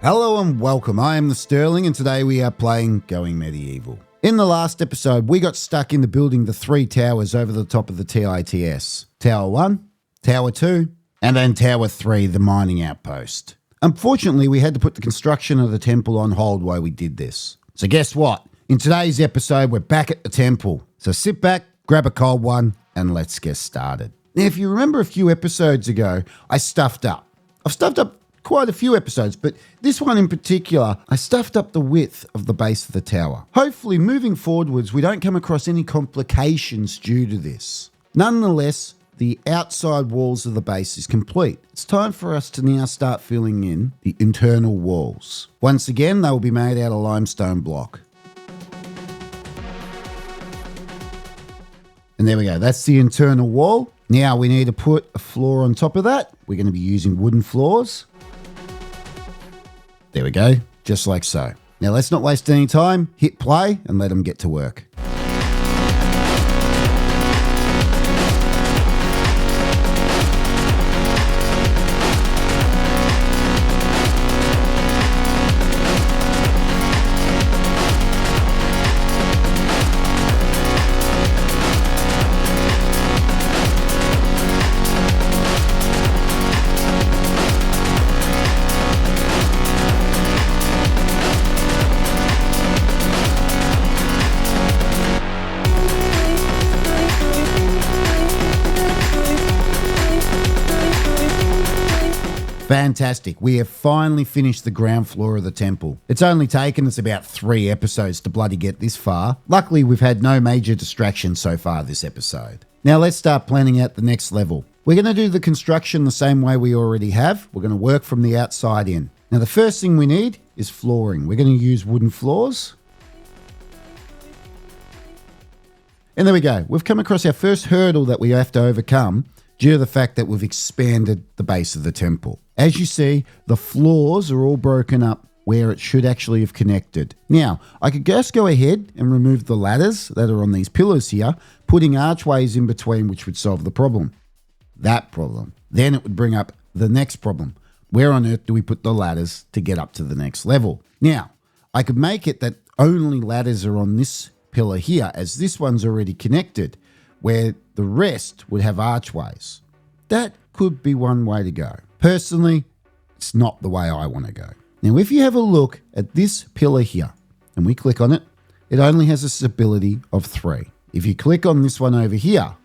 Hello and welcome. I am the Sterling and today we are playing Going Medieval. In the last episode, we got stuck into building the 3 towers over the top of the TITS. Tower 1, Tower 2, and then Tower 3, the mining outpost. Unfortunately, we had to put the construction of the temple on hold while we did this. So guess what? In today's episode, we're back at the temple. So sit back, grab a cold one, and let's get started. Now, if you remember a few episodes ago, I stuffed up. I've stuffed up quite a few episodes, but this one in particular, I stuffed up the width of the base of the tower. Hopefully, moving forwards, we don't come across any complications due to this. Nonetheless, the outside walls of the base is complete. It's time for us to now start filling in the internal walls. Once again, they will be made out of limestone block. And there we go, that's the internal wall. Now we need to put a floor on top of that. We're going to be using wooden floors. There we go, just like so. Now let's not waste any time, hit play and let them get to work. Fantastic. We have finally finished the ground floor of the temple. It's only taken us about 3 episodes to bloody get this far. Luckily, we've had no major distractions so far this episode. Now let's start planning out the next level. We're going to do the construction the same way we already have. We're going to work from the outside in. Now the first thing we need is flooring. We're going to use wooden floors. And there we go. We've come across our first hurdle that we have to overcome due to the fact that we've expanded the base of the temple. As you see, the floors are all broken up where it should actually have connected. Now, I could just go ahead and remove the ladders that are on these pillars here, putting archways in between, which would solve the problem. That problem. Then it would bring up the next problem. Where on earth do we put the ladders to get up to the next level? Now, I could make it that only ladders are on this pillar here, as this one's already connected, where the rest would have archways. That could be one way to go. Personally, it's not the way I want to go. Now, if you have a look at this pillar here, and we click on it, it only has a stability of 3. If you click on this one over here,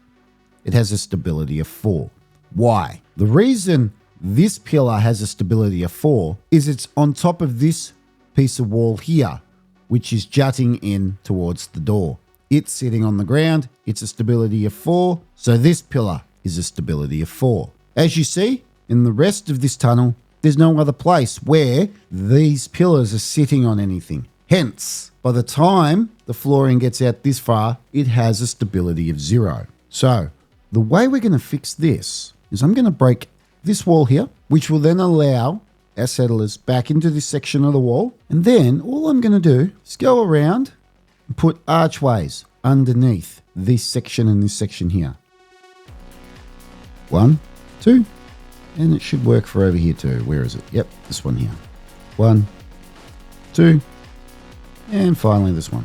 it has a stability of 4. Why? The reason this pillar has a stability of 4 is it's on top of this piece of wall here, which is jutting in towards the door. It's sitting on the ground, it's a stability of 4, so this pillar is a stability of 4. As you see, in the rest of this tunnel, there's no other place where these pillars are sitting on anything. Hence, by the time the flooring gets out this far, it has a stability of 0. So, the way we're going to fix this is I'm going to break this wall here, which will then allow our settlers back into this section of the wall. And then all I'm going to do is go around and put archways underneath this section and this section here. 1, 2, and it should work for over here too. Where is it? Yep, this one here. 1, 2, and finally this one.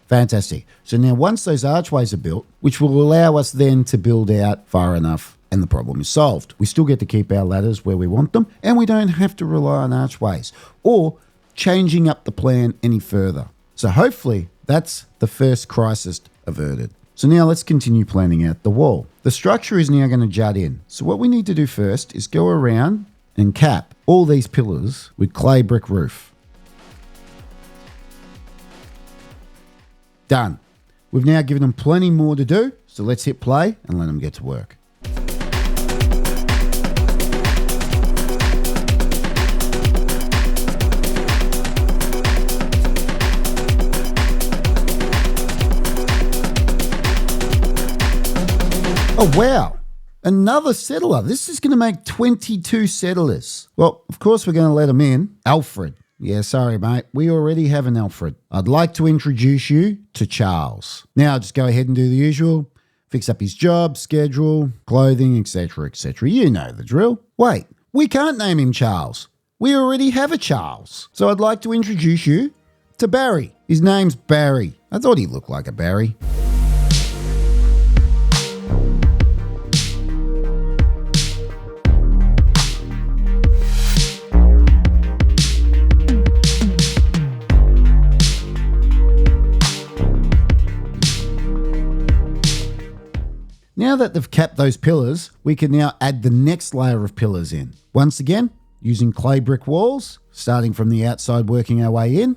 Fantastic. So now once those archways are built, which will allow us then to build out far enough, and the problem is solved. We still get to keep our ladders where we want them, and we don't have to rely on archways or changing up the plan any further. So hopefully that's the first crisis averted. So now let's continue planning out the wall. The structure is now going to jut in. So what we need to do first is go around and cap all these pillars with clay brick roof. Done. We've now given them plenty more to do, so let's hit play and let them get to work. Oh, wow. Another settler. This is going to make 22 settlers. Well, of course, we're going to let them in. Alfred. Yeah, sorry, mate. We already have an Alfred. I'd like to introduce you to Charles. Now, just go ahead and do the usual. Fix up his job, schedule, clothing, etc., etc. You know the drill. Wait, we can't name him Charles. we already have a Charles. So I'd like to introduce you to Barry. His name's Barry. I thought he looked like a Barry. Now that they've capped those pillars, we can now add the next layer of pillars in. Once again, using clay brick walls, starting from the outside, working our way in.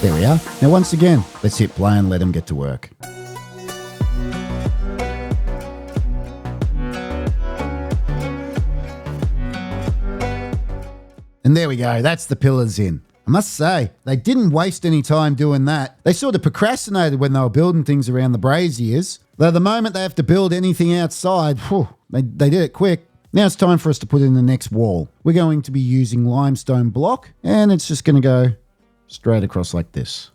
There we are. Now once again, let's hit play and let them get to work. And there we go, that's the pillars in. I must say, they didn't waste any time doing that. They sort of procrastinated when they were building things around the braziers. Though the moment they have to build anything outside, they did it quick. Now it's time for us to put in the next wall. We're going to be using limestone block, and it's just going to go straight across like this.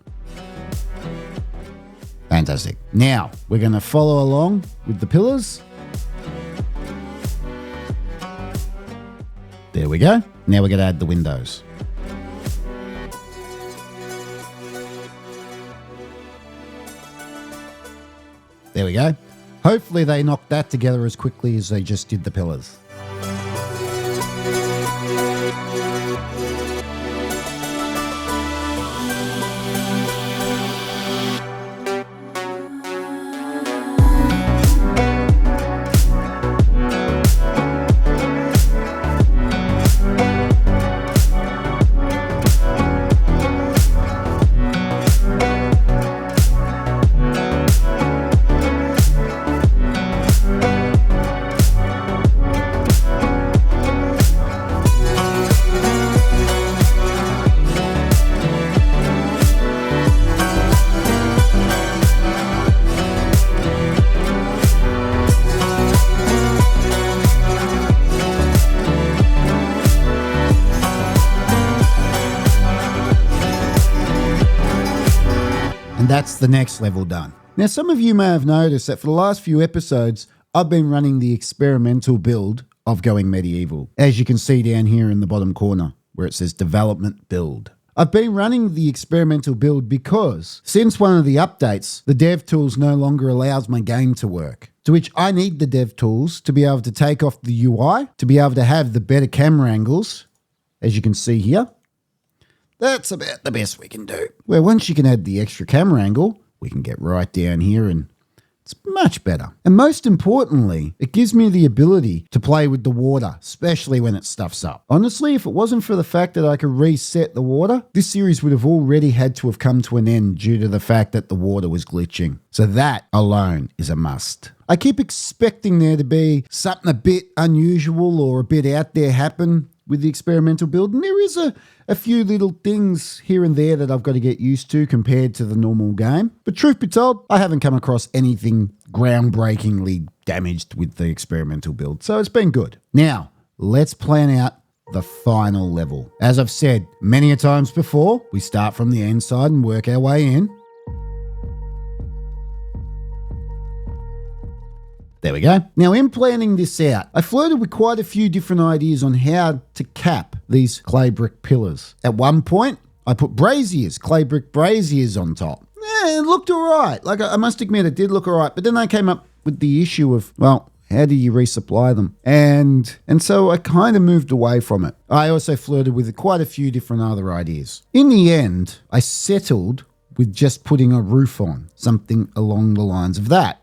Fantastic. Now, we're going to follow along with the pillars. There we go. Now we're going to add the windows. There we go. Hopefully they knocked that together as quickly as they just did the pillars. That's the next level done. Now, some of you may have noticed that for the last few episodes, I've been running the experimental build of going medieval. As you can see down here in the bottom corner where it says development build. I've been running the experimental build because since one of the updates, the dev tools no longer allows my game to work. To which I need the dev tools to be able to take off the UI, to be able to have the better camera angles, as you can see here. That's about the best we can do. Well, once you can add the extra camera angle, we can get right down here and it's much better. And most importantly, it gives me the ability to play with the water, especially when it stuffs up. Honestly, if it wasn't for the fact that I could reset the water, this series would have already had to have come to an end due to the fact that the water was glitching. So that alone is a must. I keep expecting there to be something a bit unusual or a bit out there happen with the experimental build, and there is a few little things here and there that I've got to get used to compared to the normal game. But truth be told, I haven't come across anything groundbreakingly damaged with the experimental build, so it's been good. Now, let's plan out the final level. As I've said many a times before, we start from the inside and work our way in. There we go. Now, in planning this out, I flirted with quite a few different ideas on how to cap these clay brick pillars. At one point, I put braziers, clay brick braziers on top. It looked all right. Like, I must admit, it did look all right. But then I came up with the issue of, well, how do you resupply them? And so I kind of moved away from it. I also flirted with quite a few different other ideas. In the end, I settled with just putting a roof on, something along the lines of that.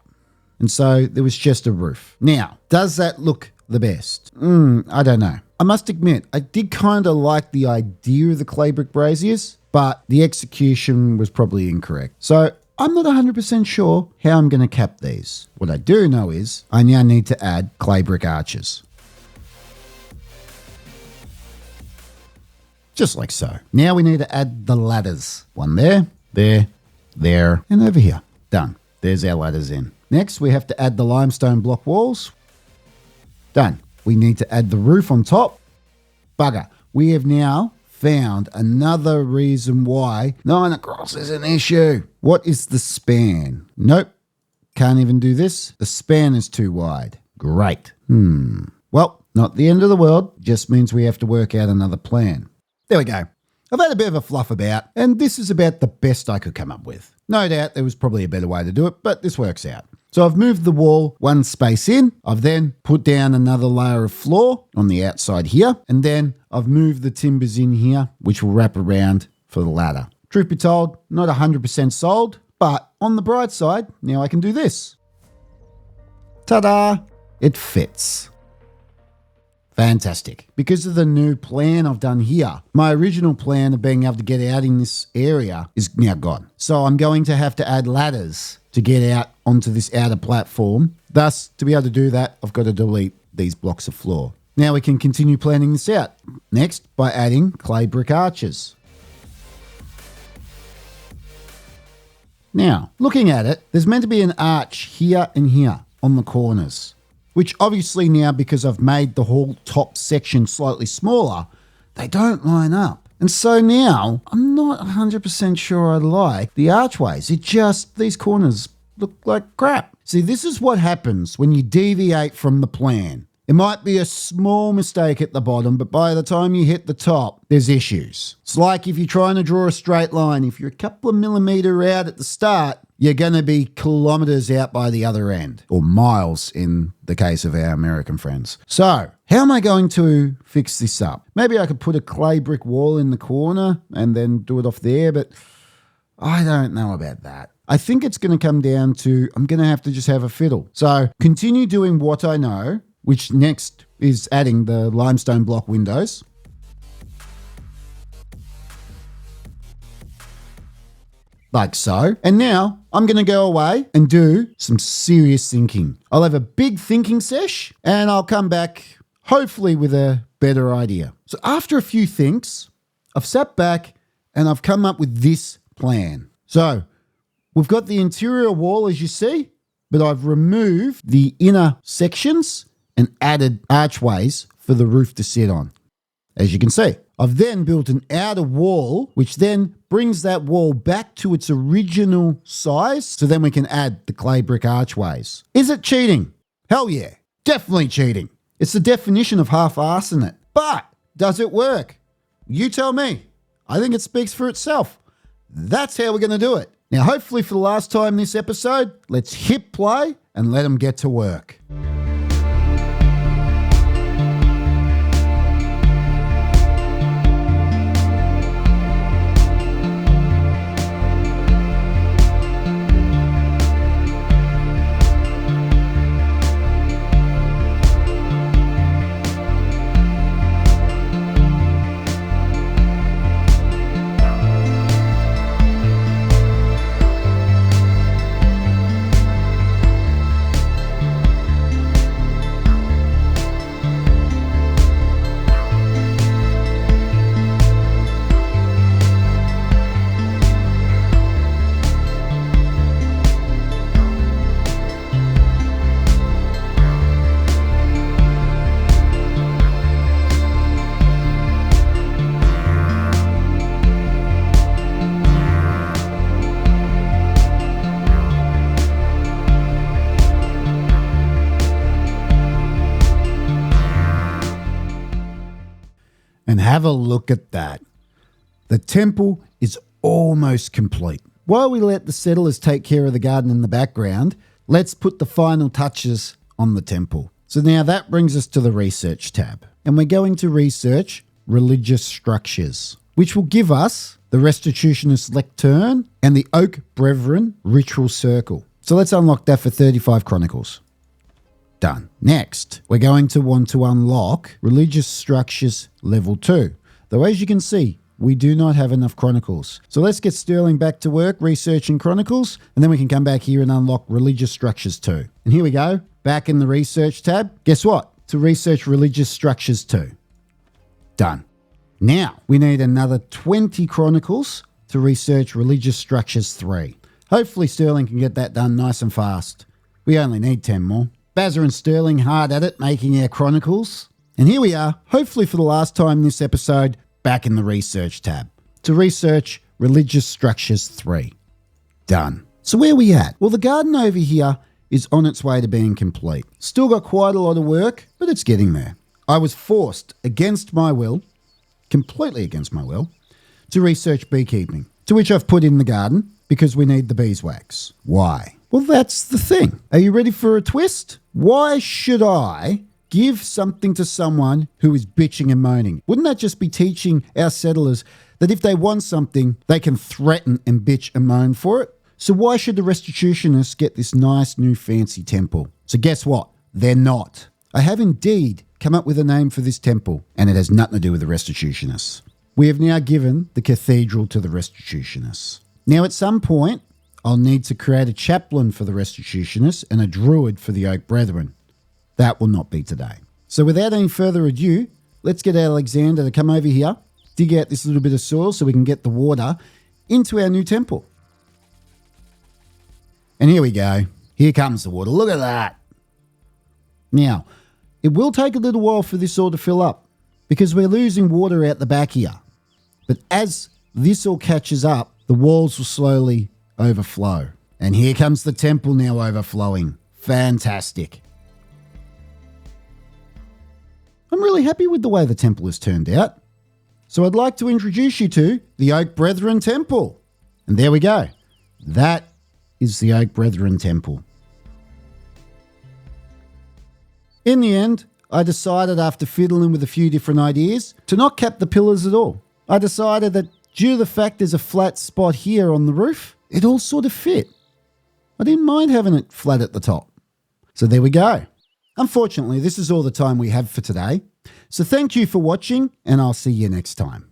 And so there was just a roof. Now, does that look the best? I don't know. I must admit, I did kind of like the idea of the clay brick braziers, but the execution was probably incorrect. So I'm not 100% sure how I'm going to cap these. What I do know is I now need to add clay brick arches. Just like so. Now we need to add the ladders. One there, there, and over here. Done. There's our ladders in. Next, we have to add the limestone block walls. Done. We need to add the roof on top. Bugger. We have now found another reason why 9 across is an issue. What is the span? Nope. Can't even do this. The span is too wide. Great. Well, not the end of the world. Just means we have to work out another plan. There we go. I've had a bit of a fluff about, and this is about the best I could come up with. No doubt there was probably a better way to do it, but this works out. So I've moved the wall one space in. I've then put down another layer of floor on the outside here, and then I've moved the timbers in here, which will wrap around for the ladder. Truth be told, not 100% sold, but on the bright side, now I can do this. Ta-da! It fits. Fantastic. Because of the new plan I've done here, my original plan of being able to get out in this area is now gone. So I'm going to have to add ladders to get out onto this outer platform. Thus, to be able to do that, I've got to delete these blocks of floor. Now we can continue planning this out. Next, by adding clay brick arches. Now, looking at it, there's meant to be an arch here and here on the corners, which obviously now, because I've made the whole top section slightly smaller, they don't line up. And so now I'm not 100% sure I like the archways. These corners look like crap. See, this is what happens when you deviate from the plan. It might be a small mistake at the bottom, but by the time you hit the top, there's issues. It's like if you're trying to draw a straight line, if you're a couple of millimeter out at the start, you're going to be kilometers out by the other end, or miles in the case of our American friends. So, how am I going to fix this up? Maybe I could put a clay brick wall in the corner and then do it off there, but I don't know about that. I think it's going to come down to I'm going to have to just have a fiddle. So, continue doing what I know, which next is adding the limestone block windows. Like so. And now I'm going to go away and do some serious thinking. I'll have a big thinking sesh and I'll come back hopefully with a better idea. So after a few thinks, I've sat back and I've come up with this plan. So we've got the interior wall as you see, but I've removed the inner sections and added archways for the roof to sit on, as you can see. I've then built an outer wall, which then brings that wall back to its original size, so then we can add the clay brick archways. Is it cheating? Hell yeah, definitely cheating. It's the definition of half-arsing it. But does it work? You tell me. I think it speaks for itself. That's how we're going to do it. Now, hopefully for the last time this episode, let's hit play and let them get to work. And have a look at that. The temple is almost complete. While we let the settlers take care of the garden in the background, let's put the final touches on the temple. So now that brings us to the research tab. And we're going to research religious structures, which will give us the Restitutionist Lectern and the Oak Brethren Ritual Circle. So let's unlock that for 35 Chronicles. Done. Next, we're going to want to unlock Religious Structures Level 2. Though as you can see, we do not have enough Chronicles. So let's get Sterling back to work researching Chronicles, and then we can come back here and unlock Religious Structures 2. And here we go, back in the Research tab. Guess what? To research Religious Structures 2. Done. Now, we need another 20 Chronicles to research Religious Structures 3. Hopefully Sterling can get that done nice and fast. We only need 10 more. Bazza and Sterling hard at it, making our Chronicles. And here we are, hopefully for the last time this episode, back in the research tab to research religious structures 3. Done. So where are we at? Well, the garden over here is on its way to being complete. Still got quite a lot of work, but it's getting there. I was forced, against my will, completely against my will, to research beekeeping, to which I've put in the garden because we need the beeswax. Why? Well, that's the thing. Are you ready for a twist? Why should I give something to someone who is bitching and moaning? Wouldn't that just be teaching our settlers that if they want something, they can threaten and bitch and moan for it? So why should the restitutionists get this nice new fancy temple? So guess what? They're not. I have indeed come up with a name for this temple, and it has nothing to do with the restitutionists. We have now given the cathedral to the restitutionists. Now, at some point, I'll need to create a chaplain for the restitutionists and a druid for the Oak Brethren. That will not be today. So without any further ado, let's get Alexander to come over here, dig out this little bit of soil so we can get the water into our new temple. And here we go. Here comes the water. Look at that. Now, it will take a little while for this all to fill up because we're losing water out the back here. But as this all catches up, the walls will slowly overflow. And here comes the temple now overflowing. Fantastic. I'm really happy with the way the temple has turned out. So I'd like to introduce you to the Oak Brethren Temple. And there we go. That is the Oak Brethren Temple. In the end, I decided after fiddling with a few different ideas to not cap the pillars at all. I decided that due to the fact there's a flat spot here on the roof, it all sort of fit. I didn't mind having it flat at the top. So there we go. Unfortunately, this is all the time we have for today. So thank you for watching, and I'll see you next time.